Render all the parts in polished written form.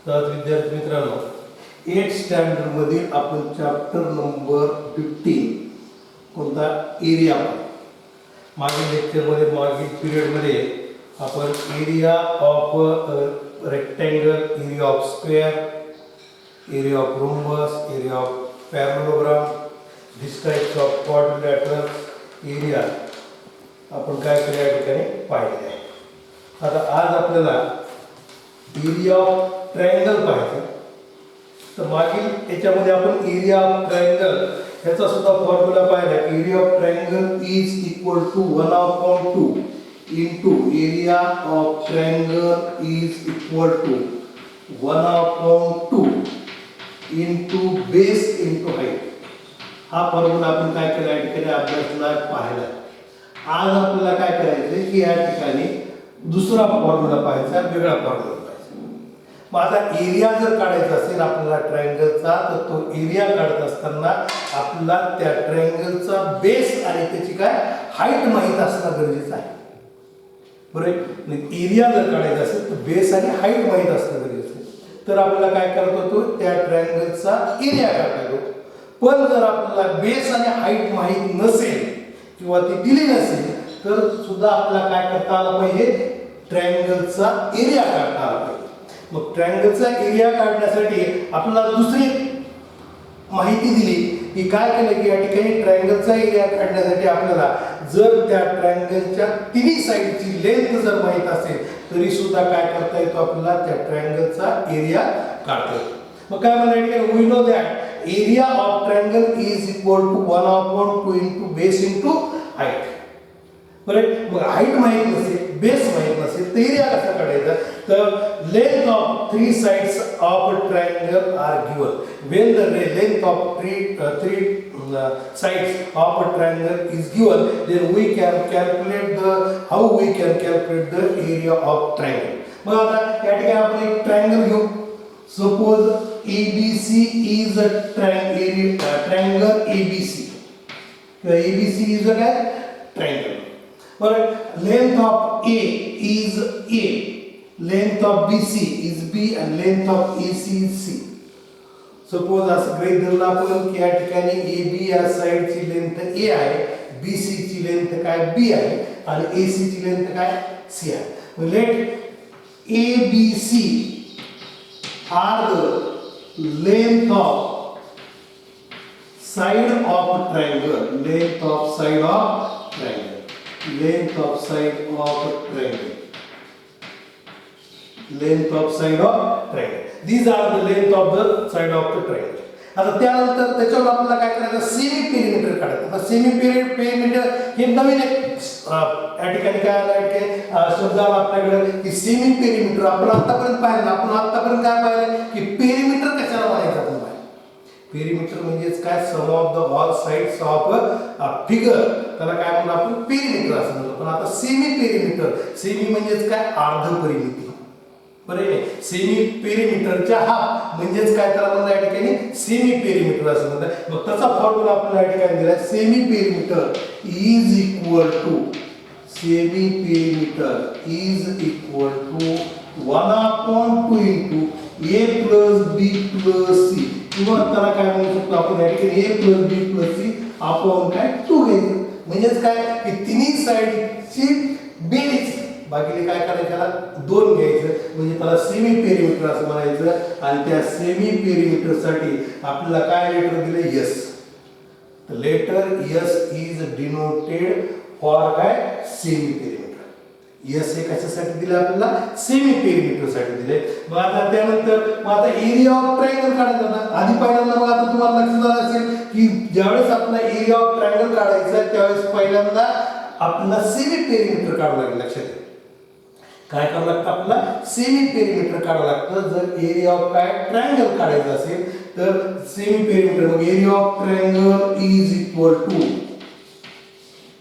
तर विद्यार्थी मित्रांनो 8th स्टँडर्ड मधील आपण चॅप्टर नंबर 15 कोणता एरिया मागील लेक्चरमध्ये मागील पिरियडमध्ये आपण area of rectangle, area of square, area of rhombus, area of parallelogram, this types of quadrilateral area आपण काय केले या ठिकाणी पाहिले आहे. आता आज आपल्याला एरिया ऑफ ट्रायंगल पाहायचं. तर मागील याच्यामध्ये आपण एरिया ऑफ ट्रायंगल याचा सुद्धा फॉर्म्युला पाहिला. Area of triangle is equal to 1/2 into area of triangle is equal to 1/2 into base into height. हा फॉर्म्युला आपण काय केला या ठिकाणी अभ्यासला पाहिला. आज आपल्याला काय करायचं की या ठिकाणी दुसरा फॉर्म्युला पाहायचा, वेगळा फॉर्म्युला पाहायचा. मग आता एरिया जर काढायचा असेल आपल्याला ट्रायंगलचा, तर तो एरिया काढत असताना आपल्याला त्या ट्रायंगलचा बेस आणि त्याची काय हाईट माहित असणं गरजेचं आहे. बरोबर. एरिया जर काढायचा असेल तर बेस आणि हाईट माहित असणं गरजेचं आहे. तर आपल्याला काय करत होतो, त्या ट्रायंगलचा एरिया काढता येतो. पण जर आपल्याला बेस आणि हाईट माहित नसेल किंवा ती दिली नसेल तर सुद्धा आपल्याला काय करता आलं पाहिजे, ट्रायंगलचा एरिया काढता आला पाहिजे. मग ट्रायंगलचा एरिया काढण्यासाठी आपल्याला दुसरी माहिती दिली की काय केलं की या ठिकाणी ट्रायंगलचा एरिया काढण्यासाठी आपल्याला जर त्या ट्रायंगलच्या तिन्ही साइडची लेंथ जर माहित असेल तरी सुद्धा काय करता येतो आपल्याला त्या ट्रायंगलचा एरिया काढता येतो. मग काय म्हणायचं, we know that area of triangle is equal to 1/2 into base into height. बरोबर. मग हाईट माहित नसेल, बेस माहित नसेल तर एरिया कसा काढायचा, तर length of 3 sides of a triangle are given. When the length of three sides of a triangle is given, then we can calculate how we can calculate the area of triangle. मग आता या ठिकाणी आपण एक triangle घेऊ. Suppose ABC is a triangle ABC. ABC is a triangle. But length of A is A, length of BC is B and length of AC is C. Suppose असं गृहीत धरलं आपण की या ठिकाणी AB या साइडची लेंथ A आहे, BC ची लेंथ काय B आहे आणि AC ची लेंथ काय C आहे. Let ABC are the length of side of triangle, length of side of triangle, length of side of triangle, length of side of triangle. These are the length of the side of the triangle. आता त्यानंतर त्याच्यावर आपल्याला काय करायचं, semi perimeter काढायचं. आता semi perimeter हे नवीन एक या ठिकाणी काय आलं की शब्द आला आपल्याकडे की सेमी पेरिमीटर. आपण आतापर्यंत पाहिलं, आपण आतापर्यंत काय पाहिलं की पेरिमीटर कशाला म्हणायचं आपण पाहिलं. पेरिमीटर म्हणजेच काय, sum of the all sides of a figure, त्याला काय म्हणतो आपण पेरिमीटर असं म्हणतो. पण आता सेमी पेरिमीटर, सेमी म्हणजेच काय अर्ध परिमिती. बरोबर. सेमी पेरिमीटरच्या हाफ म्हणजेच काय, त्याला म्हणतात या ठिकाणी सेमी पेरिमीटर असं म्हणतात. मग त्याचा फॉर्म्युला आपल्याला या ठिकाणी दिलाय. Semi perimeter is equal to, semi perimeter is equal to 1/2 into A plus B plus C, किंवा त्याला काय म्हणू शकतो आपण या ठिकाणी A plus B plus C upon काय 2 घ्यायचं. म्हणजेच काय की तिन्ही साइडची बेरीज बाकीले काय करायचं, त्याला 2 घ्यायचं म्हणजे त्याला सेमी पेरिमीटर असं म्हणायचं. आणि त्या सेमी पेरिमीटर साठी आपल्याला काय लेटर दिले, S. तर letter S is denoted for काय सेमी पेरिमीटर. S हे कशासाठी दिले आपल्याला, सेमी पेरिमीटर साठी दिले. मग आता त्यानंतर मग आता एरिया ऑफ ट्रायंगल काढायचा ना. आधी पहिल्यांदा मग आता तुम्हाला लक्षात आलं असेल की ज्यावेळेस आपल्याला एरिया ऑफ ट्रायंगल काढायचा त्यावेळेस पहिल्यांदा आपल्याला सेमी पेरिमीटर काढावं लागेल. लक्षात ठेवा काय करावं लागतं, आपल्याला सेमी पेरिमीटर काढावं लागतं. जर एरिया ऑफ काय ट्रायंगल काढायचं असेल तर सेमी पेरिमीटर. मग area of triangle is equal to,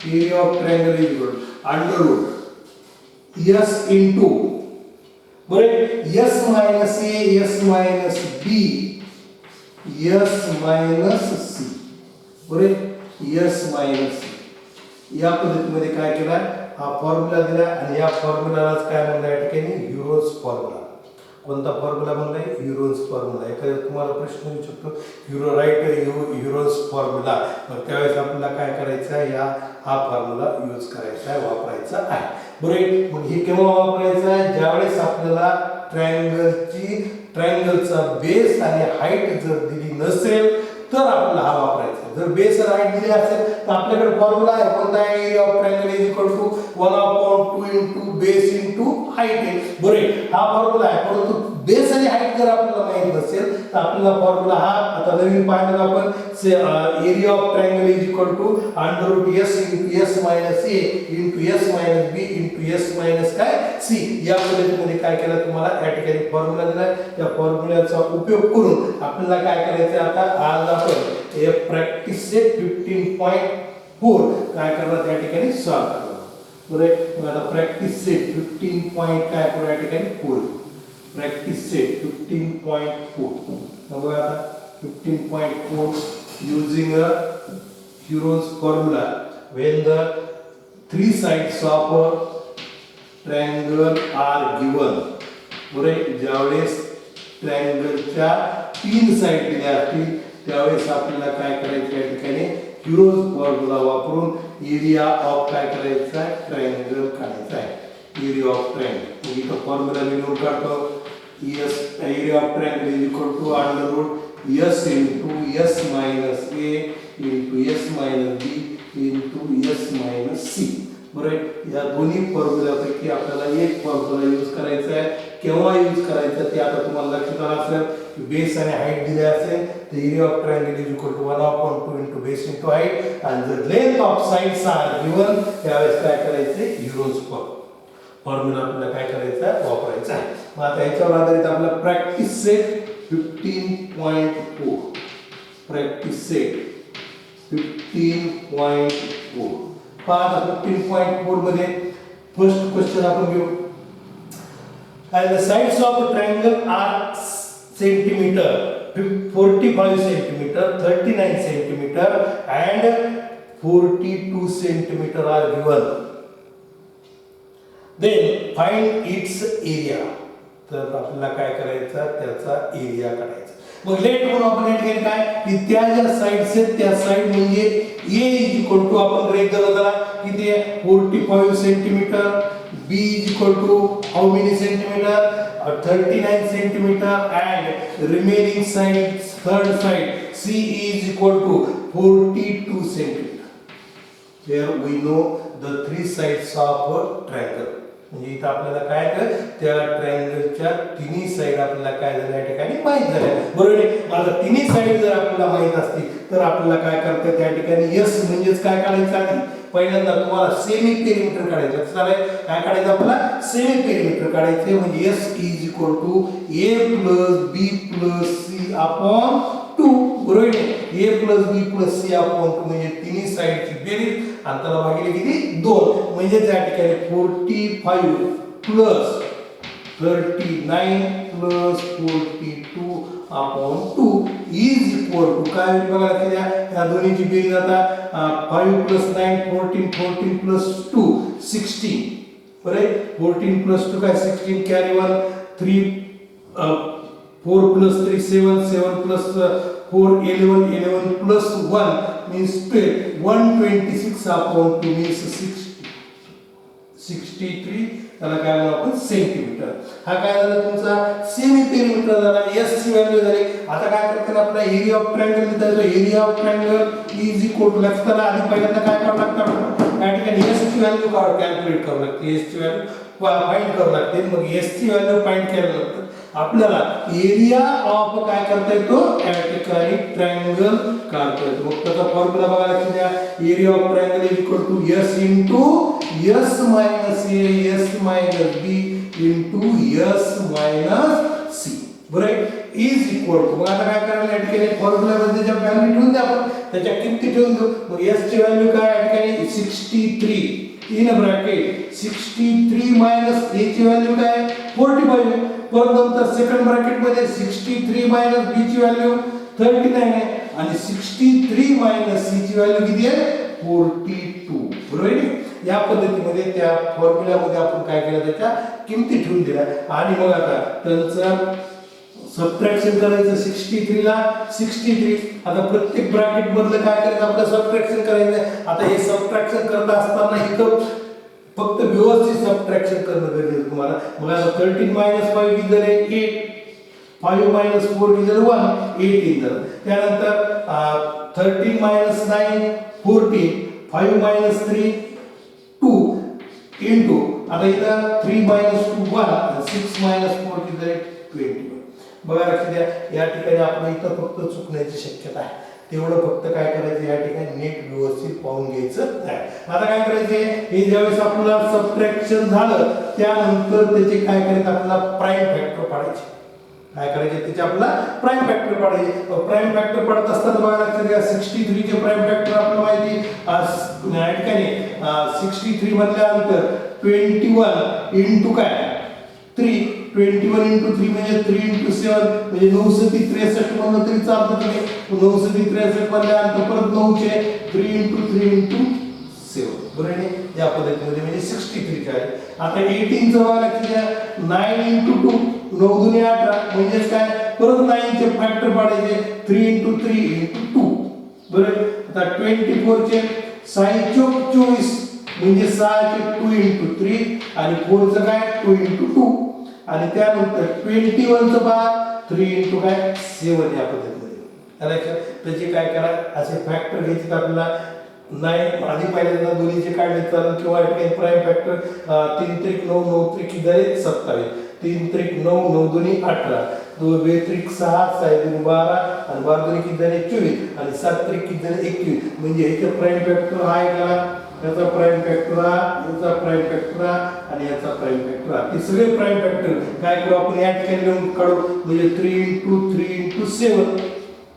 area of triangle is equal under root S into बरोबर S minus A, S minus B, S minus C, बरोबर S मायनस C. या पद्धतीमध्ये काय केलं, हा फॉर्म्युला दिला आणि या फॉर्म्युलालाच काय म्हणलं या ठिकाणी, युरोज फॉर्म्युला. कोणता फॉर्म्युला म्हणलाय? ह्युरॉन्स फॉर्म्युला. एखाद्या तुम्हाला प्रश्न विचारू शकतो ह्युरॉन्स फॉर्म्युला. मग त्यावेळेस आपल्याला काय करायचं आहे? हा फॉर्म्युला यूज करायचा आहे, वापरायचा आहे. बरोबर. मग हे केव्हा वापरायचं आहे? ज्यावेळेस आपल्याला ट्रायंगलचा बेस आणि हाईट जर दिली नसेल तर आपल्याला हा वापरायचा. जर बेस आणि हाईट दिली असेल तर आपल्याकडे फॉर्म्युला आहे. कोणता आहे? Area of triangle is equal to 1/2 into base into height आहे. बरोबर. हा फॉर्म्युला आहे. परंतु बेस आणि हाईट जर आपल्याला माहित नसेल तर आपल्याला फॉर्म्युला हा आता नवीन पाहिलं आपण area of triangle is equal to √s into s minus a into s minus b into s minus काय c. या पद्धतीमध्ये काय केलं तुम्हाला या ठिकाणी फॉर्म्युला दिलाय. त्या फॉर्म्युल्याचा उपयोग करून आपल्याला काय करायचं आता? आज आपण हे प्रॅक्टिस सेट 15.4 काय करणार त्या ठिकाणी सॉल्व करणार. बरोबर. मग आता प्रॅक्टिस सेट 15 पॉइंट काय करू या ठिकाणी 4. Practice set 15.4. बघा आता 15.4 using a Heron's formula when the three sides of a triangle are given. बरोबर. ज्यावेळेस ट्रायंगलच्या 3 साइड दिल्या असतील त्यावेळेस आपल्याला काय करायचं या ठिकाणी? ह्युरॉन्स फॉर्म्युला वापरून एरिया ऑफ काय करायचा आहे? ट्रायंगल काढायचा आहे. Area of triangle. मग इथं फॉर्म्युला मी लिहून काढतो. Area of triangle is equal to √s into s minus a into s minus b into s minus c. बरोबर. या दोन्ही फॉर्म्युल्यापैकी आपल्याला एक फॉर्म्युला यूज करायचा आहे. केव्हा यूज करायचं ते आता तुम्हाला लक्षात आलं असेल. बेस आणि हाईट दिले असेल तर area of triangle is equal to 1/2 into base into height आणि जर length of sides are given त्यावेळेस काय करायचं? ह्युरॉन्स फॉर्म्युला आपल्याला काय करायचा आहे? वापरायचा आहे. मग आता याच्यावर आधारित आपला प्रॅक्टिस सेट 15.4. Practice set 15.4. पहा 15.4 मध्ये फर्स्ट क्वेश्चन आपण घेऊ. And the sides of a triangle are centimeter, 45 centimeter, 39 centimeter and 42 centimeter are given. Then find its area. तर आपल्याला काय करायचं? त्याचा एरिया काढायचा. मग लेट म्हणून आपण या ठिकाणी काय की त्या ज्या साइड्स आहेत त्या साइड म्हणजे a इज इक्वल टू आपण गृहीत धरलं त्याला किती आहे? 45 centimetre. b is equal to how many centimeter? 39 centimeter and remaining side third side c is equal to 42 centimeter. Here we know the three sides of a triangle. म्हणजे इथं आपल्याला काय कर त्या ट्रायंगलच्या तिन्ही साइड आपल्याला काय झालं या ठिकाणी माहित झाल्या. बरोबर आहे. माझा तिन्ही साइड जर आपल्याला माहित असतील तर आपल्याला काय करता त्या ठिकाणी s म्हणजेच काय काढायचं आहे? पहिल्यांदा तुम्हाला सेमी पेरिमीटर काढायचं. काय काढायचं आपल्याला? सेमी पेरिमीटर काढायचे. म्हणजे s is equal to a plus b plus c upon 2. बरोबर आहे. a plus b plus c upon 2 म्हणजे तिन्ही साइडची बेरीज आणि त्याला भागिले किती? 2. म्हणजे त्या ठिकाणी 45 plus 39 plus 42 upon 2 is equal to काय बघा त्या या दोन्हीची बेरीज आता 5 plus 9 14 14 plus 2 16. बरोबर. 14 plus 2 काय 16 carry 1 3 4 plus 3 7 7 plus 4 11 11 plus 1 means 12 126 upon 2 means 63 त्याला काय म्हणू आपण? सेंटीमीटर. हा काय झाला तुमचा सेमी पेरिमीटर झाला. s ची व्हॅल्यू झाली. आता काय करतात आपला एरिया ऑफ ट्रायंगल लिहितो. Area of triangle is equal to लक्षात आधी पहिल्यांदा काय करावं लागतं? या ठिकाणी s ची व्हॅल्यू कॅल्क्युलेट करावी लागते. s ची व्हॅल्यू फाइंड करावी लागते. मग s ची व्हॅल्यू फाइंड करावी लागते. आपल्याला एरिया ऑफ काय करता येतो? या ठिकाणी ट्रायंगल काढता येतो. मग त्याचा फॉर्म्युला बघा लक्षात द्या. Area of triangle is equal to s into s minus a s minus b into s minus c. बरोबर. इज इक्वल टू मग आता काय करायला या ठिकाणी फॉर्म्युला मध्ये ज्या व्हॅल्यू ठेवून द्या आपण त्याच्या किमती ठेवून देऊ. मग s ची व्हॅल्यू काय या ठिकाणी 63 इन ब्रॅकेट 63 मायनस a ची व्हॅल्यू काय 45. परत नंतर सेकंड ब्रॅकेट मध्ये 63 मायनस b ची व्हॅल्यू 39 आहे आणि 63 मायनस c ची व्हॅल्यू किती आहे 42. बरोबर आहे. या पद्धतीमध्ये त्या फॉर्म्युल्यामध्ये आपण काय केलं त्याच्या किमती ठेवून दिल्या आणि मग आता त्यांचं सबट्रॅक्शन करायचं 63 ला 63 आता प्रत्येक ब्रॅकेट मधलं काय करायचं आपल्याला सबट्रॅक्शन करायचं आता हे सबट्रॅक्शन करत असताना इथं फक्त व्यवस्थित सबट्रॅक्शन करणं गरजेचं तुम्हाला मग आता 13 - 5 किती झाले 8 5 - 4 किती झालं 1 18 झालं त्यानंतर 13 - 9 14 5 - 3 2 into आता इथं 3 - 2 1 6 - 4 किती झाले 21 बघा लक्ष द्या या ठिकाणी आपण इथं फक्त चुकण्याची शक्यता आहे तेवढं फक्त काय करायचं या ठिकाणी नीट व्यवस्थित पाहून घ्यायचं आहे आता काय करायचे हे ज्यावेळेस आपल्याला सबट्रॅक्शन झालं त्यानंतर त्याचे काय करायचं आपल्याला प्राइम फॅक्टर पाडायचे काय करायचे त्याचे आपल्याला प्राइम फॅक्टर पाडायचे प्राइम फॅक्टर पडत असताना बघा लक्षात घ्या 63 चे प्राइम फॅक्टर आपल्याला माहिती या ठिकाणी 63 मधल्यानंतर 21 into काय 3 21 into 3 म्हणजे 3 into 7 म्हणजे 963 म्हणलं तरी चालतं तुम्ही 963 मधल्यानंतर परत 9 चे 3 into 3 into 7 बरोबर आहे या पद्धतीमध्ये म्हणजे 63 चे आहे आता 18 चं बघा लक्षात घ्या 9 into 2 9 दुनी 18 म्हणजे काय परत 9 चे फॅक्टर पाडायचे 3 into 3 into 2 बरोबर आता 24 चे 6 चोक 24 म्हणजे 6 चे 2 into 3 आणि 4 चं काय 2 into 2 आणि त्यानंतर 21 चं पहा 3 into काय 7 या पद्धतीमध्ये त्याचे काय करा असे फॅक्टर घ्यायचे आपल्याला नाही आधी पहिल्यांदा दोन्हीचे काढले तर किंवा काही प्राइम फॅक्टर 3 त्रिक 9 9 त्रिक किती झाले 27 3 त्रिक 9 9 दुनी 18 2 त्रिक 6 6 दुनी 12 आणि 12 दुनी किती झाले 24 आणि 7 त्रिक किती झाले 21 म्हणजे याचा प्राइम फॅक्टर हा आहे का याचा प्राइम फॅक्टर हा याचा प्राइम फॅक्टर हा आणि याचा प्राइम फॅक्टर हा ते सगळे प्राइम फॅक्टर काय करू आपण या ठिकाणी लिहून काढू म्हणजे 3 into 3 into 7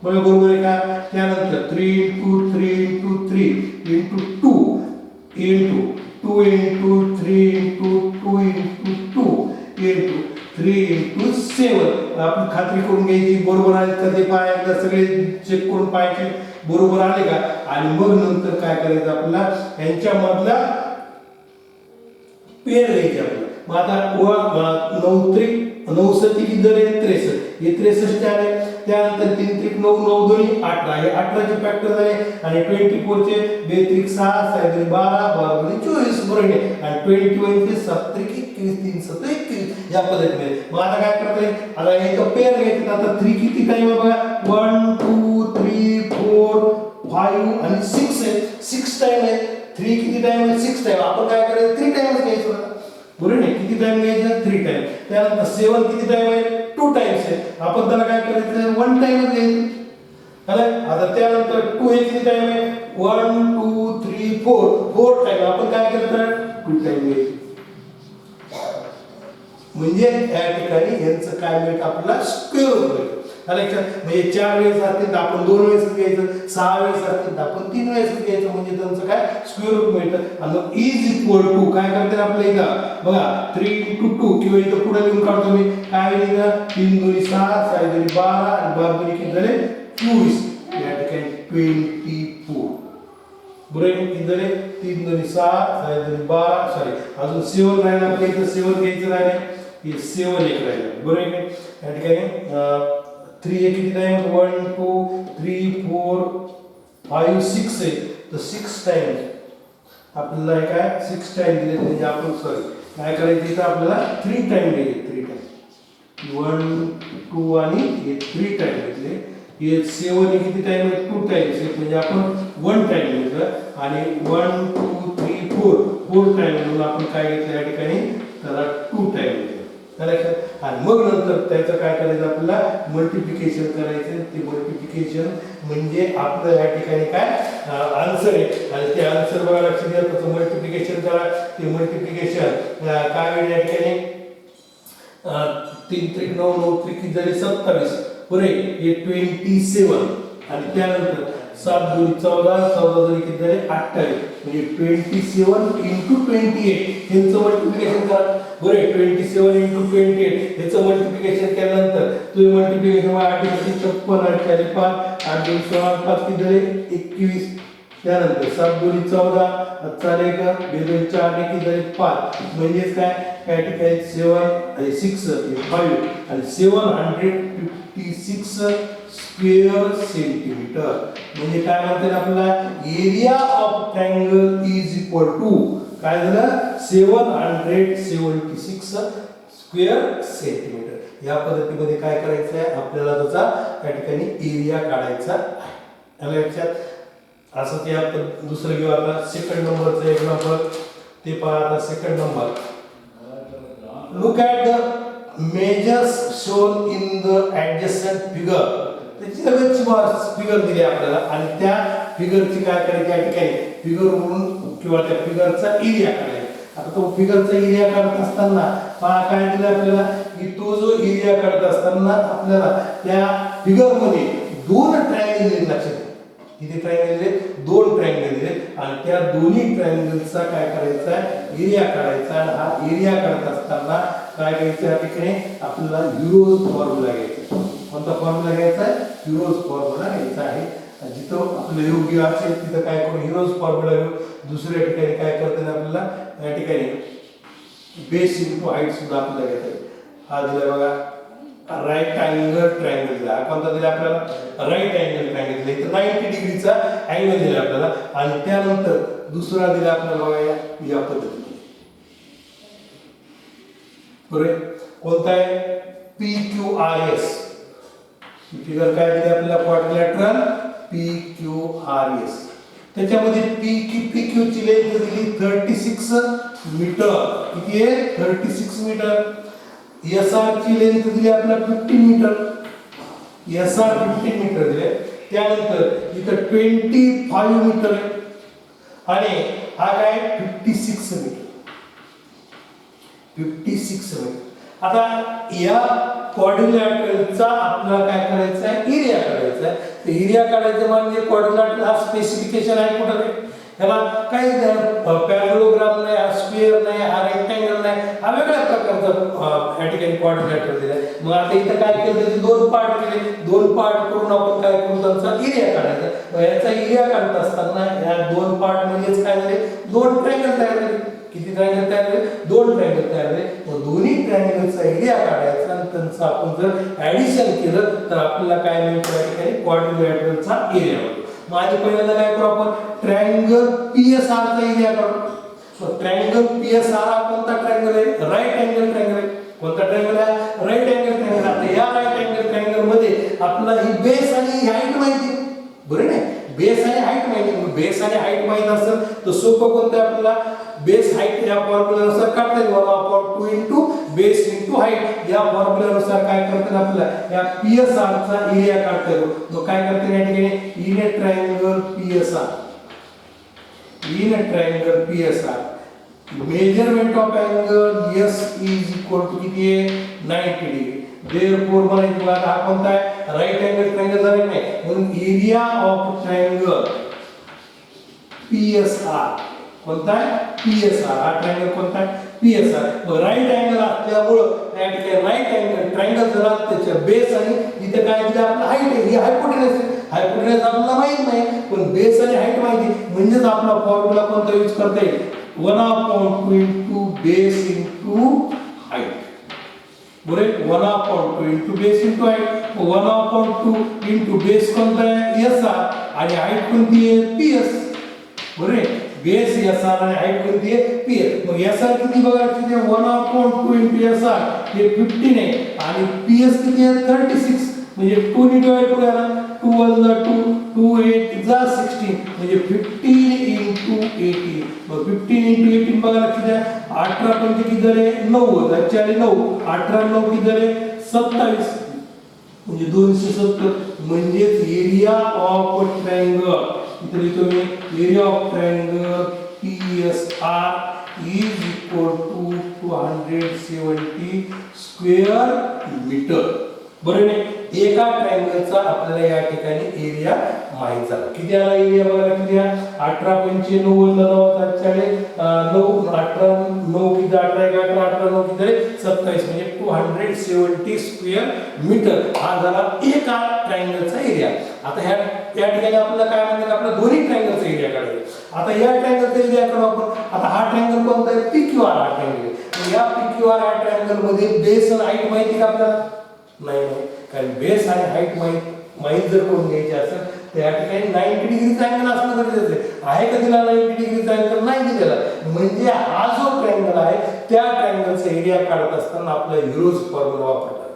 बरोबर आहे का त्यानंतर 3 into 3 into 3 into 2 into 2 into 3 into 2 into 2 into 3 into 7 आपण खात्री करून घ्यायची बरोबर आले का ते पाहायला सगळे चेक करून पाहायचे बरोबर आले का आणि मग नंतर काय करायचं आपल्याला यांच्या मधला पेर घ्यायचे आपल्याला मग आता 9 त्रिक 9 सती किती झाले 63 हे 63 आले त्यानंतर 3 त्रिक 9 9 दोन्ही 18 हे 18 चे फॅक्टर झाले आणि 24 चे 2 त्रिक 6 6 दुनी 12 12 दुनी 24 बरोबर आहे आणि 21 चे 7 त्रिक 21 3 7 21 या पद्धतीने मग आता काय करता येईल आता एक पेअर घ्यायचे आता 3 किती टाइम आहे बघा 1 2 3 4 5 आणि 6 आहे 6 टाइम आहे 3 किती टाइम आहे 6 टाइम आपण काय करायचं 3 टाइम्स घ्यायचं बरोबर आहे किती टाइम घ्यायचं 3 टाइम त्यानंतर 7 किती टाइम आहे 2 टाइम्स आहे आपण त्याला काय करायचं 1 टाइम घ्यायचं आता त्यानंतर 2 हे किती टाइम आहे 1 2 3 4 4 टाइम आपण काय करतो 2 टाइम घ्यायचं म्हणजे या ठिकाणी यांचं काय मिळतं आपल्याला स्क्वेअर रूट मिळतं म्हणजे 4 वेळेस असतील तर आपण 2 वेळेस घ्यायचं 6 वेळेस असतील तर आपण 3 वेळेस घ्यायचं म्हणजे त्यांचं काय स्क्वेअर रूट मिळतं आणि मग इज इक्वल टू काय करते आपल्या इथं बघा 3 into 2 किंवा इथं पुढे लिहून काढतो मी काय लिहिलं 3 दुनी 6 6 दुनी 12 आणि 12 दुनी किती झाले 24 या ठिकाणी 24 बरोबर किती झाले 3 दुनी 6 6 दुनी 12 सॉरी अजून 7 राहिला आपल्या इथं 7 घ्यायचं राहिले हे 7 एक राहिलं बरोबर आहे या ठिकाणी 3 हे किती टाइम 1 2 3 4 5 6 आहे तर 6 टाइम आपल्याला काय 6 टाइम दिले म्हणजे आपण सॉरी काय करायचं इथं आपल्याला 3 टाइम घ्यायचे 3 टाइम 1 2 आणि हे 3 टाइम घेतले हे 7 हे किती टाइम आहे 2 टाइम्स म्हणजे आपण 1 टाइम घेतलं आणि 1 2 3 4 4 टाइम म्हणून आपण काय घेतलं या ठिकाणी त्याला 2 टाइम घेतलं आणि मग नंतर त्याचं काय करायचं आपल्याला मल्टिप्लिकेशन करायचं ते मल्टिप्लिकेशन म्हणजे आपलं या ठिकाणी काय आन्सर आहे आणि ते आन्सर बघा लक्षात घ्या त्याचं मल्टिप्लिकेशन करा ते मल्टिप्लिकेशन काय होईल या ठिकाणी 3 त्रिक 9 9 त्रिक किती झाले 27 बरोबर हे 27 आणि त्यानंतर 7 दुनी 14 14 दुनी किती झाले 28 म्हणजे 27 into 28 यांचं मल्टिप्लिकेशन करा बरोबर 27 into 28 याचं मल्टिप्लिकेशन केल्यानंतर तुम्ही मल्टिप्लिकेशन 8 56 8 4 5 8 2 16 5 किती झाले 21 त्यानंतर 7 दोन्ही 14, चाले का बेदोन 4 ने की झाले 5, म्हणजेच काय या ठिकाणी 7 आणि 6 हे 5 आणि 756 स्क्वेअर सेंटीमीटर. म्हणजे काय म्हणतात आपल्याला area of triangle is equal to काय झालं 776 स्क्वेअर सेंटीमीटर. या पद्धतीमध्ये काय करायचं आहे आपल्याला त्याचा या ठिकाणी एरिया काढायचा आहे. आलं लक्षात. असं ते आपण दुसरं घेऊ. आता सेकंड नंबरचं एक्झाम्पल ते पहा. आता second number look at the measures shown in the adjacent figure. त्याची लगेच फिगर दिली आपल्याला आणि त्या फिगरची काय करायची या ठिकाणी फिगर म्हणून किंवा त्या फिगरचा एरिया काढायचा. आता तो फिगरचा एरिया काढत असताना पहा काय दिलं आपल्याला की तो जो एरिया काढत असताना आपल्याला त्या फिगर मध्ये 2 ट्रायंगल दिले. लक्षात किती ट्रायंगल दिले 2 ट्रायंगल दिले आणि त्या दोन्ही ट्रायंगलचा काय करायचा एरिया काढायचा. आणि हा एरिया काढत असताना काय करायचं या ठिकाणी आपल्याला युरोज फॉर्म्युला घ्यायचा. कोणता फॉर्म्युला घ्यायचा आहे युरोज फॉर्म्युला घ्यायचा आहे. जिथं आपलं योग्य असेल तिथं काय करू युरोज फॉर्म्युला घेऊ. दुसऱ्या ठिकाणी काय करता आपल्याला या ठिकाणी बेस इनटू हाईट सुद्धा आपल्याला घेता येईल. हा दिला बघा राईट अँगल ट्रायंगल दिला. हा कोणता दिला आपल्याला राईट अँगल ट्रायंगल दिला. इथं 90 डिग्रीचा अँगल दिला आपल्याला आणि त्यानंतर दुसरा दिला आपल्याला बघा या पद्धतीने. बरोबर कोणता आहे PQRS. फिगर काय दिली आपल्याला क्वाड्रिलॅटरल PQRS. त्याच्यामध्ये PQ ची लेंथ दिली 36 मीटर. किती आहे 36 मीटर. SR ची लेंथ दिली आपल्याला 15 मीटर. SR 15 मीटर दिले. त्यानंतर इथं 25 मीटर आहे आणि हा काय 56 मीटर. 56 मीटर. आता या क्वाड्रिलॅटरलचा आपल्याला काय करायचं आहे एरिया काढायचा आहे. तर एरिया काढायचं म्हणजे क्वाड्रिलॅटरल हा स्पेसिफिकेशन आहे कुठं रे ह्याला काही पॅरलोग्राम नाही, हा स्क्वेअर नाही, हा रेक्टँगल नाही, हा वेगळ्या प्रकारचा या ठिकाणी क्वाड्रिलॅटरल दिलाय. मग आता इथं काय केलं त्याचे 2 पार्ट केले. 2 पार्ट करून आपण काय करू त्यांचा एरिया काढायचा. याचा एरिया काढत असताना या 2 पार्ट म्हणजेच काय झाले 2 ट्रायंगल तयार झाले. किती ट्रायंगल तयार झाले 2 ट्रायंगल तयार झाले. मग दोन्ही ट्रायंगलचा एरिया काढायचा आणि त्यांचं आपण जर ऍडिशन केलं तर आपल्याला काय मिळतं या ठिकाणी क्वाड्रिलॅटरलचा एरिया मिळतो. मग आधी पहिल्यांदा काय करू आपण ट्रायंगल PSR चा एरिया काढू. सो ट्रायंगल PSR हा कोणता ट्रायंगल आहे राईट अँगल ट्रायंगल आहे. कोणता ट्रायंगल आहे राईट अँगल ट्रायंगल. आता या राईट अँगल ट्रायंगल मध्ये आपल्याला ही बेस आणि हाईट माहिती बरोबर नाही. बेस आणि हाईट माहिती. बेस आणि हाईट माहित असेल तर सोपं कोणतं आपल्याला बेस हाईट या फॉर्म्युलानुसार काढता येईल. 1/2 इंटू बेस इंटू हाईट या फॉर्म्युलानुसार काय करतात आपल्याला या PSR चा एरिया काढता येतो. मग काय करतात या ठिकाणी in a triangle PSR measurement of angle S is equal to किती आहे 90 डिग्री. देयरफॉर मला बघा हा कोणता आहे राईट अँगल ट्रायंगल झाला नाही म्हणून एरिया ऑफ ट्रायंगल PSR कोणता आहे PSR. हा ट्रायंगल कोणता आहे PSR. राईट अँगल असल्यामुळं या ठिकाणी राईट अँगल ट्रायंगल जरा त्याच्या बेस आणि इथे काय दिलं आपलं हाईट आहे. ही हायपोटेनस आहे. हायपोटेनस आपल्याला माहित नाही पण बेस आणि हाईट माहिती म्हणजेच आपला फॉर्म्युला कोणता यूज करता येईल 1/2 इंटू बेस इंटू हाईट. बरोबर 1/2 into base into height. 1/2 into base कोणता आहे SR आणि हाईट कोणती आहे PS. बरोबर बेस SR आणि हाईट कोणती आहे PS. मग SR किती बघा किती 1/2 इंटू SR हे 15 आहे आणि PS किती आहे 36 म्हणजे 2 ने डिवाइड करूया 2 1 जा 2 2 8 जा 16 म्हणजे 15 इंटू 18. मग 15 इंटू 18 बघा किती आहे 18 म्हणजे किती झाले 9 40 9 18 9 किती झाले 27 म्हणजे 270 म्हणजे एरिया ऑफ ट्रायंगल. इथे लिहितो मी area of triangle PSR is equal to 270 square metre. बरोबर आहे. एका ट्रायंगलचा आपल्याला या ठिकाणी एरिया माहित झाला. किती आला एरिया बघा, किती 18 पंचे 90 9 18 9 किती 18 18 18 9 किती झाले 27 म्हणजे 270 स्क्वेअर मीटर हा झाला एका ट्रायंगलचा एरिया. आता ह्या या ठिकाणी आपल्याला काय म्हणतात, आपल्या दोन्ही ट्रायंगलचा एरिया काढायचा. आता या ट्रायंगलचा एरिया काढू आपण. आता हा ट्रायंगल कोणता आहे, PQR हा ट्रायंगल. या PQR हा ट्रायंगल मध्ये बेस आणि हाईट माहिती का आपल्याला, नाही कारण बेस आणि हाईट माहित जर करून घ्यायची असेल तर या ठिकाणी 90 डिग्रीचा अँगल असणं गरजेचं आहे. का दिला 90 डिग्रीचा अँगल, नाही दिलेला. म्हणजे हा जो ट्रायंगल आहे त्या ट्रायंगलचा एरिया काढत असताना आपला युरोज फॉर्म्युला वापरतात.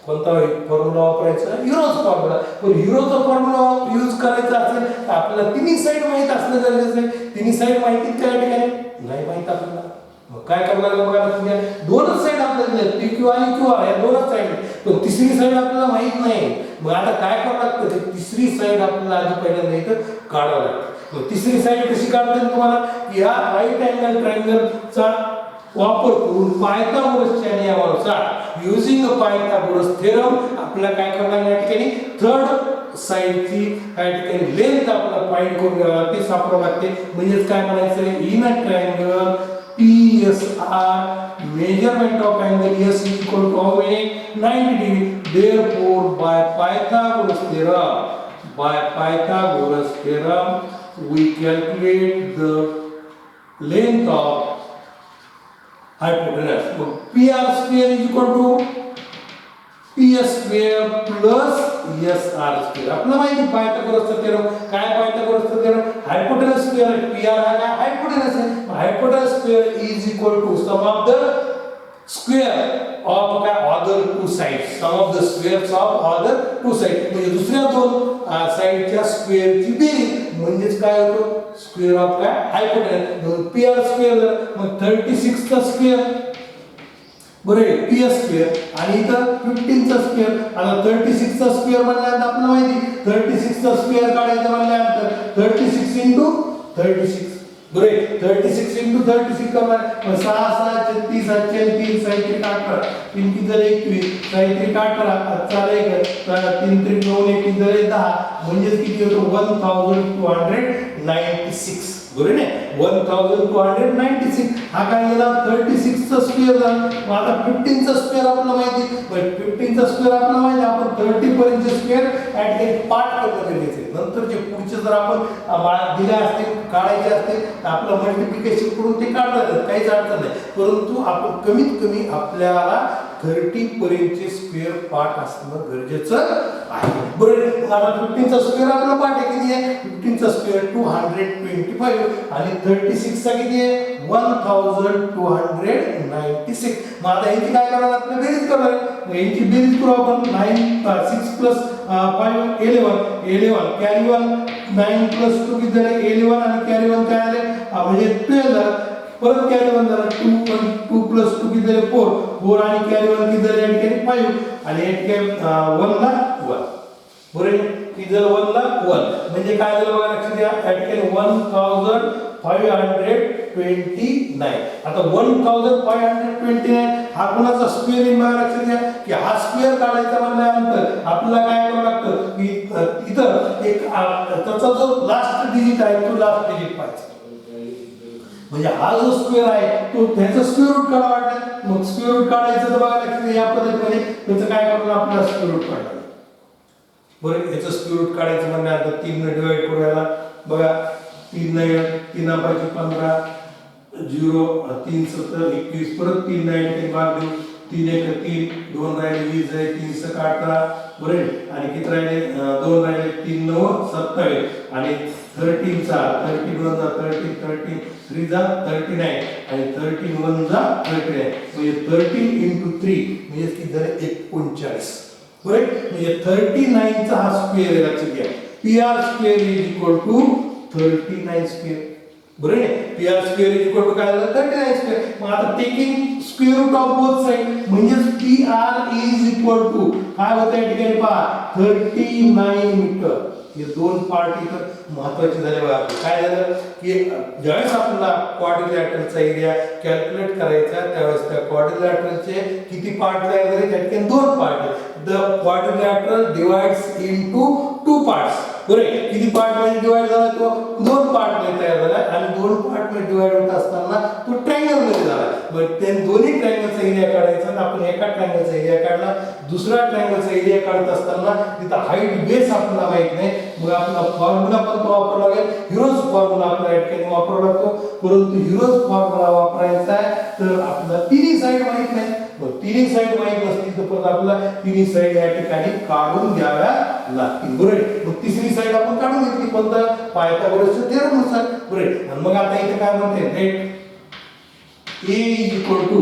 कोणता फॉर्म्युला वापरायचा, युरोज फॉर्म्युला. पण युरोचा फॉर्म्युला यूज करायचा असेल तर आपल्याला तिन्ही साइड माहित असणं गरजेचं आहे. तिन्ही साइड माहिती त्या ठिकाणी नाही माहित आपल्याला. मग काय करायला लागलं बघा, तुम्ही दोनच साइड आपल्याला दिल्या PQ आणि QR या दोनच साइड, पण तिसरी साइड आपल्याला माहित नाही. मग आता काय करावं लागतं, तिसरी साइड आपल्याला आधी पहिल्यांदा इथं काढावं लागतं. मग तिसरी साइड कशी काढता येईल तुम्हाला, या राईट अँगल ट्रायंगलचा वापर करून पायथागोरसच्या नियमानुसार युजिंग पायथागोरस थेरम आपल्याला काय करावं लागेल, या ठिकाणी थर्ड साइडची या ठिकाणी लेंथ आपल्याला फाइंड करून घ्यावी लागते, सापडावं लागते. म्हणजे काय म्हणायचं, in a triangle PSR measurement of angle S is equal to how many 90 degree. Therefore by Pythagoras theorem we calculate the length of hypotenuse. So PR square is equal to PS square plus SR square. आपल्याला माहिती पायथागोरसचा theorem काय, पायथागोरसचा theorem hypotenuse square PR हा काय hypotenuse आहे. Hypotenuse square is equal to sum of the square of काय other two sides, sum of the squares of other two side. म्हणजे दुसऱ्या दोन साइडच्या स्क्वेअरची बेरीज म्हणजेच काय होतो, स्क्वेअर ऑफ काय हायपोटेनस. PR स्क्वेअर मग 36 चा स्क्वेअर बरोबर PS स्क्वेअर आणि इथं 15 चा स्क्वेअर. आता 36 चा स्क्वेअर म्हणल्यानंतर आपल्याला माहिती 36 चा स्क्वेअर काढायचा म्हणल्यानंतर 36 into 36 बरोबर 36 into 36 करणार 6 6 36 36 साहित्रिक 18 3 की जर 21 साहित्रिक 18 चालेल 3 3 9 1 जर 10 म्हणजे किती होतो 1296 बरोबर आहे 1296. हा काय झाला 36 चा स्क्वेअर झाला. मग आता 15 चा स्क्वेअर आपल्याला माहिती, पण 15 चा स्क्वेअर आपल्याला माहिती आपण 30 पर्यंतचे स्क्वेअर ऍट पार्ट करणं गरजेचं आहे. नंतर जे पुढचे जर आपण दिले असतील काढायचे असतील तर आपलं मल्टिप्लिकेशन करून ते काढता येतात, काहीच अडचण नाही. परंतु आपण कमीत कमी आपल्याला 30 पर्यंतचे स्क्वेअर पार्ट असणं गरजेचं आहे. बरोबर. आता 15 चा स्क्वेअर आपला पार्ट आहे किती आहे, 15 चा स्क्वेअर 225 आणि 36 चा किती आहे 1296. मग आता याची काय करायला आपल्याला बेरीज करायला, मग याची बेरीज करू आपण. 9 6 plus 5 11 कॅरी 1 9 plus 2 किती झाले 11 आणि कॅरी 1 काय आले म्हणजे 12 झालं. परत कॅरी 1 झाला 2 plus 2 किती झाले 4 आणि कॅरी 1 किती झाले या ठिकाणी 5 आणि या ठिकाणी 1 ला 1 बरोबर किती झालं 1 ला 1 म्हणजे काय झालं बघा लक्षात घ्या या ठिकाणी 1529. आता 1529 हा कोणाचा स्क्वेअर आहे बघा लक्षात घ्या की हा स्क्वेअर काढायचा म्हणल्यानंतर आपल्याला काय करावं लागतं की इथं एक त्याचा जो लास्ट डिजिट आहे तो लास्ट डिजिट पाहिजे. म्हणजे हा जो स्क्वेअर आहे तो त्याचा स्क्वेअर रूट काढावा वाटतं. मग स्क्वेअर रूट काढायचं तर बघा लक्षात या पद्धतीने त्याचं काय करून आपल्याला स्क्वेअर रूट काढायचं बरं. याचं स्क्वेअर रूट काढायचं म्हणल्यानंतर 3 ने डिवाइड करूया बघा 3 5 15 0 3 7 21 परत 3 ने भाग देऊ 3 1 3 2 राहिले 20 आहे 3 6 18 बरोबर आणि किती राहिले 2 राहिले 3 9 27 आणि 13 चा 13 1 जा 13 13 3 जा 39 आणि 13 1 जा 39 म्हणजे 13 into 3 म्हणजे किती झाले 39 बरोबर. म्हणजे 39 चा हा स्क्वेअर आहे लक्षात घ्या. PR square is equal to 39 square बरोबर आहे. PR square is equal to काय झालं 39 स्क्वेअर. मग आता taking square root of both side म्हणजे PR इज इक्वल टू काय होतं या ठिकाणी पहा 39 मीटर हे दोन पार्ट इथं महत्वाचे झाले बघा. काय झालं की ज्यावेळेस आपल्याला क्वाड्रिलॅटरलचा एरिया कॅल्क्युलेट करायचा त्यावेळेस त्या क्वाड्रिलॅटरलचे किती पार्ट तयार झाले, त्या ठिकाणी दोन पार्ट आहेत. The quadrilateral divides into two parts. बरोबर, किती पार्ट मध्ये डिवाइड झाला तो दोन पार्ट मध्ये तयार झाला आणि दोन पार्ट मध्ये डिवाइड होत असताना तो ट्रायंगल मध्ये झाला. मग त्या दोन्ही ट्रायंगलचा एरिया काढायचा आणि आपण एका ट्रायंगलचा एरिया काढला, दुसऱ्या ट्रायंगलचा एरिया काढत असताना तिथं हाईट बेस आपल्याला माहित नाही, मग आपला फॉर्म्युला पण तो वापरावा लागेल. हिरोज फॉर्म्युला आपल्याला या ठिकाणी वापरावा लागतो. परंतु हिरोज फॉर्म्युला वापरायचा आहे तर आपल्याला तिन्ही साईड माहित नाही. मग तिन्ही साईड माहित नसतील तर परत आपल्याला तिन्ही साईड या ठिकाणी काढून घ्याव्या लागतील. बरोबर, मग तिसरी साईड आपण काढून घेतली कोणता, पायथागोरसच्या थेरमनुसार. बरोबर, आणि मग आता इथे काय म्हणते, late A is equal to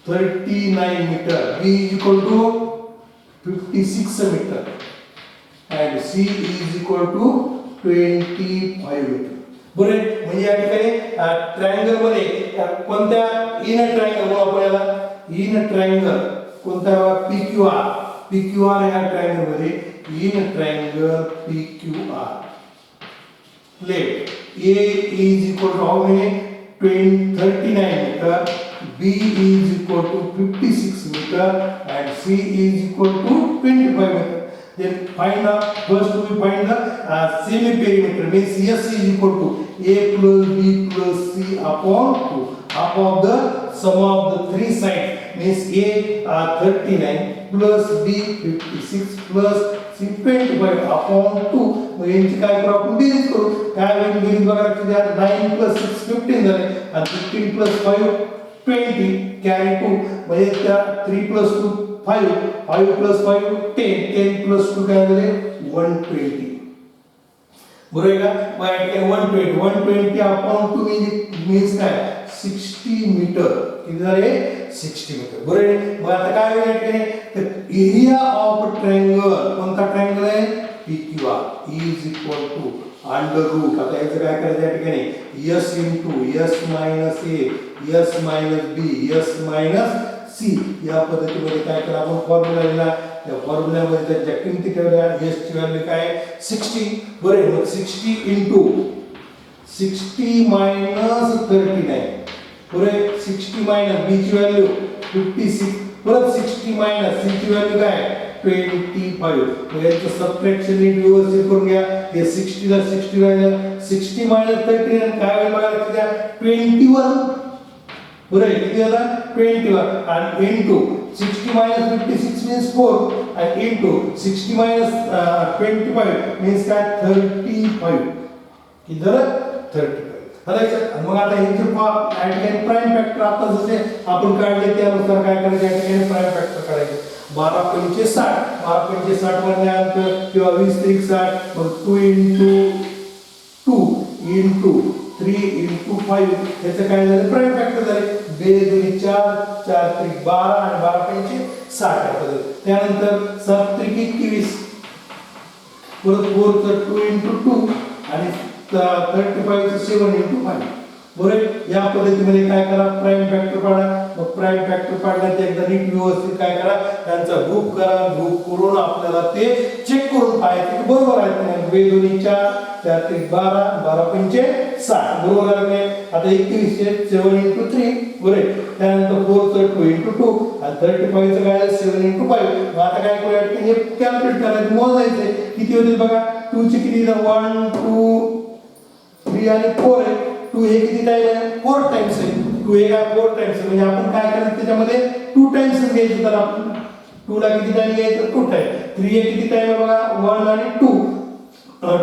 39 meter, B is equal to 56 meter and C is equal to 25 meter. बरोबर, म्हणजे या ठिकाणी ट्रायंगल मध्ये कोणत्या इन ट्रायंगल आपल्याला इन ट्रायंगल कोणता PQR, PQR या ट्रायंगल मध्ये in triangle PQR let A is equal to how many 39 meter, B is equal to 56 meter and C is equal to 25 meter. Then find the first we find the semi perimeter, means S is equal to A plus B plus C upon 2. Half of the sum of the three sides means A 39 plus B 56 plus C 25 upon 2. मग यांची काय करू आपण बेरीज करू. काय होईल बेरीज बघा, 9 plus 6 15 झाले आणि 15 plus 5 20 कॅरी 2 म्हणजे त्या 3 plus 2 5 5 plus 5 10 10 plus 2 काय झाले 120. बरोबर आहे का. मग या ठिकाणी 120 upon 2 मीन्स काय 60 मीटर. किती झाले 60 मीटर. बरोबर आहे. मग आता काय होईल या ठिकाणी, तर एरिया ऑफ ट्रायंगल कोणता ट्रायंगल आहे PQR is equal to under root. आता याचं काय करायचं या ठिकाणी S into S minus A S minus B S minus C या पद्धतीमध्ये काय करा आपण फॉर्म्युला लिहिला. त्या फॉर्म्युल्यामध्ये त्याच्या किमती ठेवल्या. S ची व्हॅल्यू काय 60. बरोबर, मग 60 into 60 minus 39. बरोबर, 60 minus B ची व्हॅल्यू 56 परत 60 minus C ची व्हॅल्यू काय 25. मग याचं सबट्रॅक्शन नीट व्यवस्थित करून घ्या. हे 60 ला 60 राहिलं, 60 minus 39 काय होईल बघा लक्षात द्या 21. बरोबर आहे, किती झाला 21 आणि into 60 minus 56 means 4 and into 60 minus 25 means काय 35. किती झालं 35. मग आता हे प्राइम फॅक्टर आता जसे आपण काढले त्यानुसार काय करायचे या ठिकाणी प्राइम फॅक्टर काढायचे. 12 पंचे 60, 12 पंचे 60 मधले अंक किंवा 20 त्रिक 60, मग 2 into 2 into 3 into 5 याचं काय झालं प्राइम फॅक्टर झाले. 2 2 4 4 त्रिक 12 आणि 12 पंचे 60. त्यानंतर 7 त्रिक 21 परत 4 चं 2 into 2 आणि 35 चं 7 into 5. बरोबर, या पद्धतीमध्ये काय करा प्राइम फॅक्टर काढा. मग प्राइम फॅक्टर काढल्यानंतर एकदा नीट व्यवस्थित काय करा त्यांचा ग्रुप करा. ग्रुप करून आपल्याला ते चेक करून पाहायचं की बरोबर आहे की नाही. 2 2 4 4 3 12 12 पंचे 60 बरोबर आहे की. आता 21 चे 7 into 3 बरोबर. त्यानंतर 4 चं 2 into 2 आणि 35 चं काय 7 into 5. मग आता काय करूया की हे कॅल्क्युलेट करायचं मोजायचं किती होते बघा. 2 चे किती 1 2 3 आणि 4 आहे. 2 हे किती टाइम आहे 4 टाइम्स आहे. 2 हे काय 4 टाइम्स म्हणजे आपण काय करायचं त्याच्यामध्ये 2 टाइम्स घ्यायचं. तर आपण 2 ला किती टाइम घ्यायचं 2 टाइम. 3 हे किती टाइम आहे बघा 1 आणि 2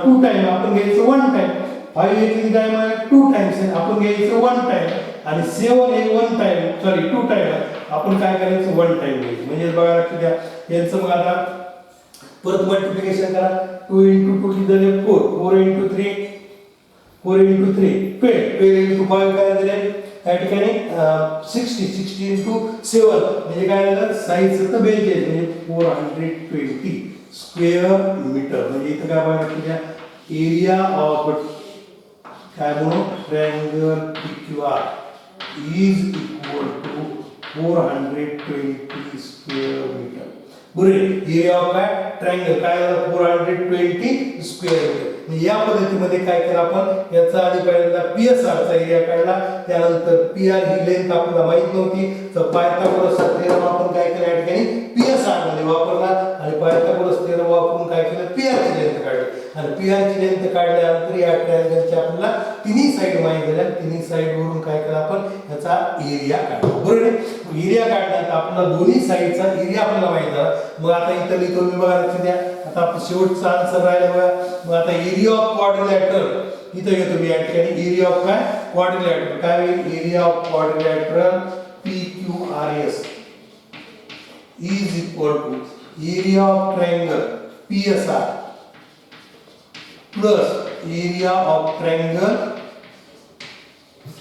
2 टाइम आपण घ्यायचं 1 टाइम. 5 हे किती टाइम आहे 2 टाइम्स आहे आपण घ्यायचं 1 टाइम. आणि 7 हे 1 टाइम सॉरी 2 टाइम आहे आपण काय करायचं 1 टाइम घ्यायचं. म्हणजे बघा की द्या यांचं मग आता परत मल्टिप्लिकेशन करा. 2 into 2 किती झाले 4 4 into 3 4 into 3 12 into 5 काय झाले या ठिकाणी 60 60 into 7 म्हणजे काय झालं साइज तर 42 म्हणजे 420 स्क्वेअर मीटर. म्हणजे इथं काय बघा एरिया ऑफ काय म्हणू triangle PQR is equal to 420 square metre. बरोबर एरिया ऑफ काय ट्रायंगल काय झालं 420 स्क्वेअर मीटर. या पद्धतीमध्ये काय केलं आपण याचा आधी पहिल्यांदा पीएसआर चा एरिया काढला, त्यानंतर पीआर ही लेंथ आपल्याला माहित नव्हती तर पायथागोरसचा थेरम आपण काय केलं या ठिकाणी पीएसआर मध्ये वापरला आणि पायथागोरस थेरम वापरून काय केलं पीआर ची लेंथ काढली आणि पीआर ची लेंथ काढल्यानंतर या ट्रायंगलचे आपल्याला तिन्ही साइड माहित झाल्या, तिन्ही साइड वरून काय केलं आपण याचा एरिया काढला. बरोबर आहे एरिया काढल्यानंतर आपल्याला दोन्ही साइडचा एरिया आपल्याला माहित झाला. मग आता इथं लिहितो मी बघा लक्ष द्या. आता आपण शेवटचा आन्सर राहिला बघा. मग आता एरिया ऑफ क्वाड्रिलॅटरल इथं घेतो मी या ठिकाणी एरिया ऑफ काय क्वाड्रिलॅटरल काय होईल area of quadrilateral PQRS is equal to area of triangle PSR plus area of triangle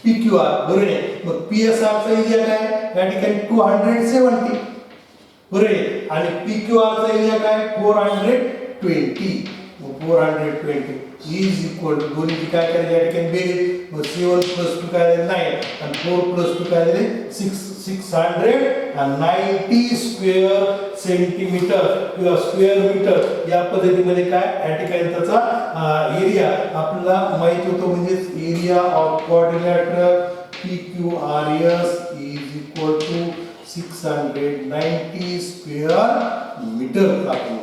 PQR. बरोबर आहे. मग PSR चा एरिया काय या ठिकाणी 270 बरोबर आहे आणि PQR चा एरिया काय 420 मग 420 is equal to दोन्ही काय करायचे या ठिकाणी बेरीज मग 7 + 2 काय झाले 9 आणि 4 + 2 काय झाले 690 स्क्वेअर सेंटीमीटर किंवा स्क्वेअर मीटर या पद्धतीमध्ये काय या ठिकाणी त्याचा एरिया आपल्याला माहित होतो म्हणजे area of quadrilateral PQRS is equal to 690 square metre आपण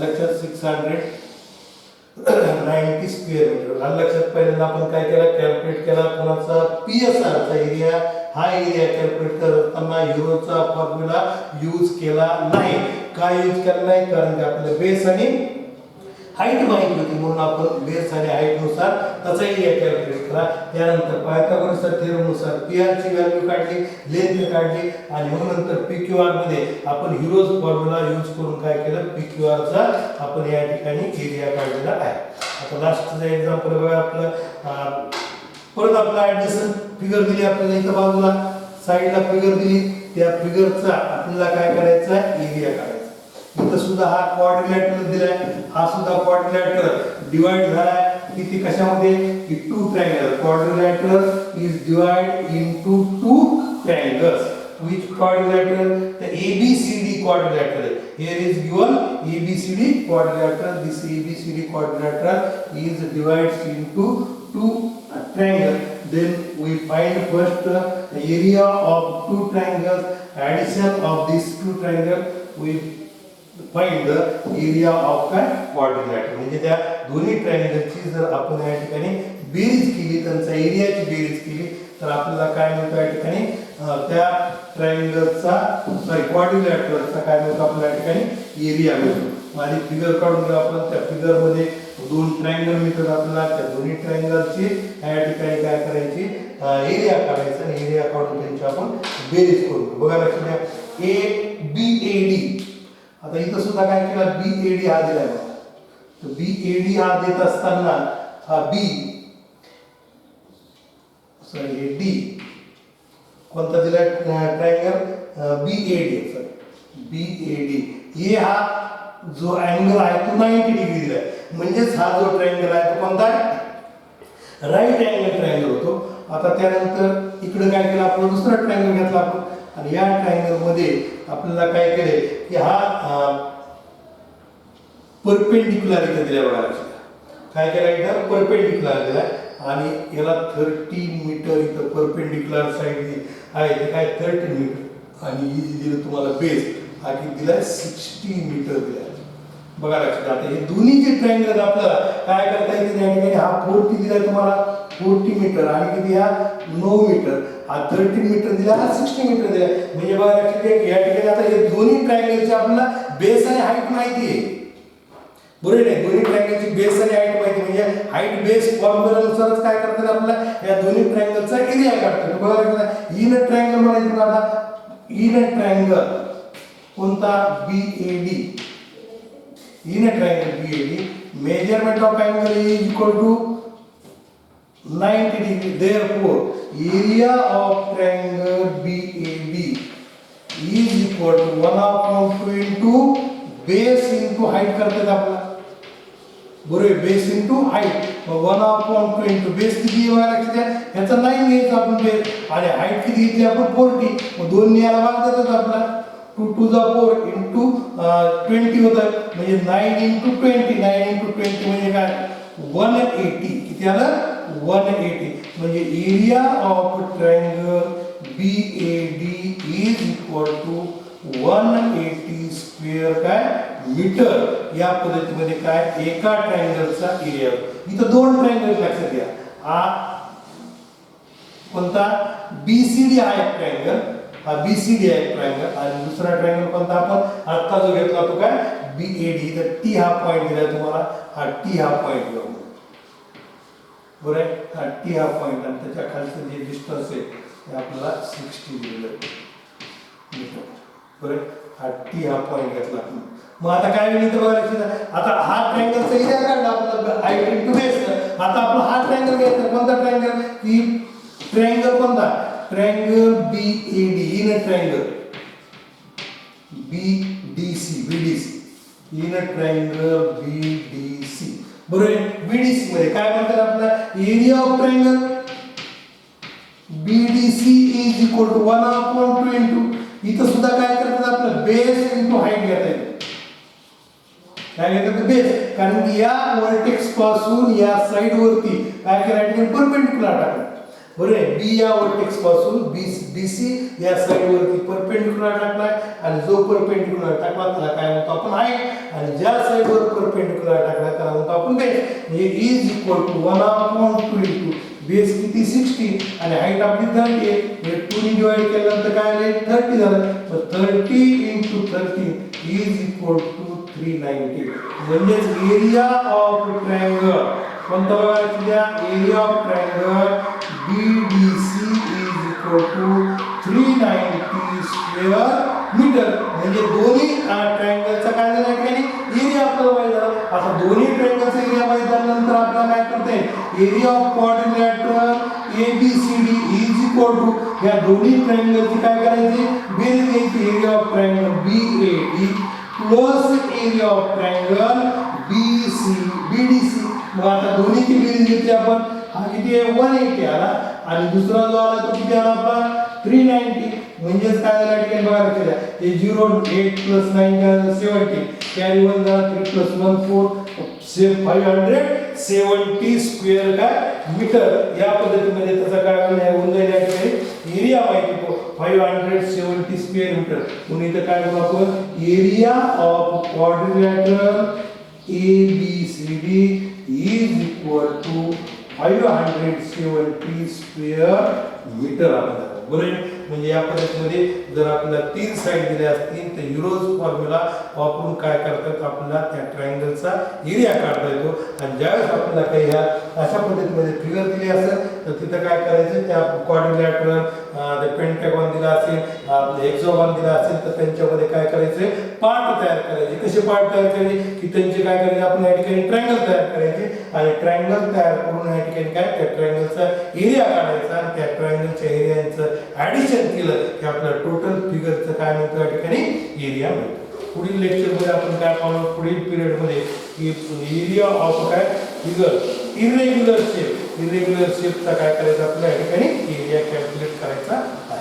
लक्षात 690 स्क्वेअर मीटर आणि लक्षात पहिल्यांदा आपण काय केलं कॅल्क्युलेट केला कोणाचा पीएसआर चा एरिया हा एरिया कॅल्क्युलेट करताना युरोचा फॉर्म्युला यूज केला नाही. काय यूज केला नाही कारण की आपल्याला बेस आणि हाईट माहिती होती म्हणून आपण बेस आणि हाईट नुसार त्याचा एरिया कॅल्क्युलेट करा. त्यानंतर पायथागोरसच्या थेरम नुसार पीआर ची व्हॅल्यू काढली लेंथ काढली आणि मग नंतर पीक्यूआर मध्ये आपण हिरोज फॉर्म्युला यूज करून काय केलं पीक्यूआर चा आपण या ठिकाणी एरिया काढलेला आहे. आता लास्टचं एक्झाम्पल बघा आपलं परत आपला ऍडजस्टमेंट फिगर दिली आपल्याला इथं बाजूला साइडला फिगर दिली त्या फिगरचा आपल्याला काय करायचं आहे एरिया काढायचा. इथं सुद्धा हा क्वाड्रिलॅटरल दिलाय हा सुद्धा क्वाड्रिलॅटरल डिवाइड झालाय किती कशामध्ये की two triangle quadrilateral is divide into two triangles which quadrilateral the ABCD quadrilateral here is given ABCD quadrilateral this ABCD quadrilateral is divided into two triangle then we find first the area of two triangles addition of these two triangle we find the area of the quadrilateral म्हणजे त्या दोन्ही ट्रायंगलची जर आपण या ठिकाणी बेरीज केली त्यांचा एरियाची बेरीज केली तर आपल्याला काय मिळतं या ठिकाणी त्या ट्रायंगलचा सॉरी क्वाड्रिलॅटरलचा काय मिळतो आपल्याला या ठिकाणी एरिया मिळतो. आणि फिगर काढून घेऊ आपण त्या फिगर मध्ये दोन ट्रायंगल मिळतात आपल्याला त्या दोन्ही ट्रायंगलची या ठिकाणी काय करायची एरिया काढायचा आणि एरिया काढून त्यांची आपण बेरीज करू. बघा लक्षात घ्या ABAD आता इथं सुद्धा काय केलं BAD हा दिलाय तर BAD हा देत असताना हा B सॉरी हे D कोणता दिलाय ट्रायंगल BAD सॉरी BAD हे हा जो अँगल आहे तो 90 डिग्री दिलाय म्हणजेच हा जो ट्रायंगल आहे तो कोणता आहे राईट अँगल ट्रायंगल होतो. आता त्यानंतर इकडे काय केलं आपण दुसरा ट्रायंगल घेतला आपण आणि या ट्रायंगल मध्ये आपल्याला काय केले की हा परपेंडिक्युलर इथे दिला बघा काय केलं इथं परपेंडिक्युलर दिला आणि याला 13 मीटर इथं परपेंडिक्युलर साइड आहे ते काय 13 मीटर आणि ही जी दिली तुम्हाला बेस हा किती दिलाय 60 मीटर दिलाय. बघा लक्षात आता हे दोन्ही जे ट्रायंगल आपल्याला काय करता येते या ठिकाणी हा 40 दिलाय तुम्हाला 40 मीटर आणि किती हा 9 मीटर हा 13 मीटर दिला हा 60 मीटर दिला म्हणजे बघा लक्षात घ्या या ठिकाणी आता हे दोन्ही ट्रायंगलचे आपल्याला बेस आणि हाईट माहिती आहे बरोबर आहे. दोन्ही ट्रायंगलची बेस आणि हाईट माहिती म्हणजे हाईट बेस फॉर्म्युलानुसारच काय करतात आपल्याला या दोन्ही ट्रायंगलचा एरिया काढतात. बघा लक्षात इन ट्रायंगल म्हणायचं बघा आता इन ट्रायंगल कोणता BAD in a triangle BAD measurement of angle is equal to 90 degree therefore area of triangle BAD is equal to 1/2 into base into height करतात आपला बरोबर base into height 1/2 into base किती येणार लक्षात घ्या ह्याचा 9 घ्यायचा आपण बेस आणि हाईट किती घेतली आपण 40 मग दोन याला भाग देतात आपला 2 टू द 4 इंटू 20 होतं म्हणजे 9 इंटू 20 म्हणजे काय 180 किती आलं 180 म्हणजे area of triangle BAD is equal to 180 square काय मीटर या पद्धतीमध्ये काय एका ट्रायंगलचा एरिया इथं दोन ट्रायंगल लक्षात घ्या हा कोणता BCD हा एक ट्रायंगल हा BCD आहे एक ट्रायंगल आणि दुसरा ट्रायंगल कोणता आपण आता जो घेतला तो काय BAD तर T हा पॉइंट दिला तुम्हाला हा T हा पॉइंट घेऊ बरोबर आहे हा T हा पॉइंट आणि त्याच्या खालचं जे डिस्टन्स आहे ते आपल्याला 60 दिलेलं आहे बरोबर हा T हा पॉइंट घेतला आपण मग आता काय होईल इथं बघा आता हा ट्रायंगलचा एरिया काढला आपला हाईट इंटू बेस आता आपण हा ट्रायंगल घ्यायचा कोणता ट्रायंगल की ट्रायंगल कोणता triangle BAD in a triangle BDC in a triangle BDC बरोबर BDC मध्ये काय म्हणतात आपला area of triangle BDC is equal to 1/2 into इथं सुद्धा काय करतात आपलं बेस इंटू हाईट घेता येते काय घेतात बेस कारण की या वर्टेक्स पासून या साइड वरती काय करायचं परपेंडिक्युलर टाकलं बरोबर आहे B या वर्टेक्स पासून BC या साइड वरती परपेंडिक्युलर टाकलाय आणि जो परपेंडिक्युलर टाकला त्याला काय म्हणतो आपण हाईट आणि ज्या साइड वर परपेंडिक्युलर टाकला त्याला म्हणतो आपण बेस म्हणजे is equal to 1/2 into base किती 60 आणि हाईट आपली 30 आहे म्हणजे 2 ने डिवाइड केल्यानंतर काय आले 30 झालं तर 30 इंटू 30 इज इक्वल टू 390 म्हणजेच एरिया ऑफ ट्रायंगल कोणता बघा area of triangle BDC is equal to 390 square metre म्हणजे दोन्ही ट्रायंगलचा काय झाला ठिकाणी एरिया आपल्याला माहित झाला आता दोन्ही ट्रायंगलचा एरिया माहित झाल्यानंतर आपल्याला काय करता येईल area of quadrilateral ABCD is equal to या दोन्ही ट्रायंगलची काय करायची बेरीज घ्यायची area of triangle BAD plus area of triangle BDC मग आता दोन्हीची बेरीज घेतली आपण हा किती आहे 180 आला आणि दुसरा जो आला तो किती आला आपला 390 म्हणजेच काय झालं ठिकाणी बघा लक्षात द्या हे 0 8 प्लस 9 काय 70 कॅरी 1 झाला 3 प्लस 1 4 570 स्क्वेअर काय मीटर या पद्धतीमध्ये त्याचा काय होऊन जाईल या ठिकाणी एरिया माहिती तो 570 स्क्वेअर मीटर म्हणून इथं काय करू आपण area of quadrilateral ABCD is equal to 570 square metre आपल्याला बरोबर म्हणजे या पद्धतीमध्ये जर आपल्याला तीन साइड दिल्या असतील तर युरोज फॉर्म्युला वापरून काय करतात आपल्याला त्या ट्रायंगलचा एरिया काढता येतो आणि ज्यावेळेस आपल्याला काही ह्या अशा पद्धतीमध्ये फिगर दिली असेल तर तिथं काय करायचं त्या क्वाड्रिलॅटरल पेंटागॉन दिला असेल हेक्सागॉन दिला असेल तर त्यांच्यामध्ये काय करायचं पार्ट तयार करायचे कसे पार्ट तयार करायचे की त्यांचे काय करायचे आपण या ठिकाणी ट्रायंगल तयार करायचे आणि ट्रायंगल तयार करून या ठिकाणी काय त्या ट्रायंगलचा एरिया काढायचा आणि त्या ट्रायंगलच्या एरियाचं ऍडिशन केलं की आपल्याला टोटल फिगरचं काय मिळतं या ठिकाणी एरिया मिळतो पुढील लेक्चर मध्ये आपण काय पाहणार पुढील पिरियड मध्ये की एरिया ऑफ काय फिगर इरेग्युलर शेपचा काय करायचा आपल्याला या ठिकाणी एरिया कॅल्क्युलेट करायचा आहे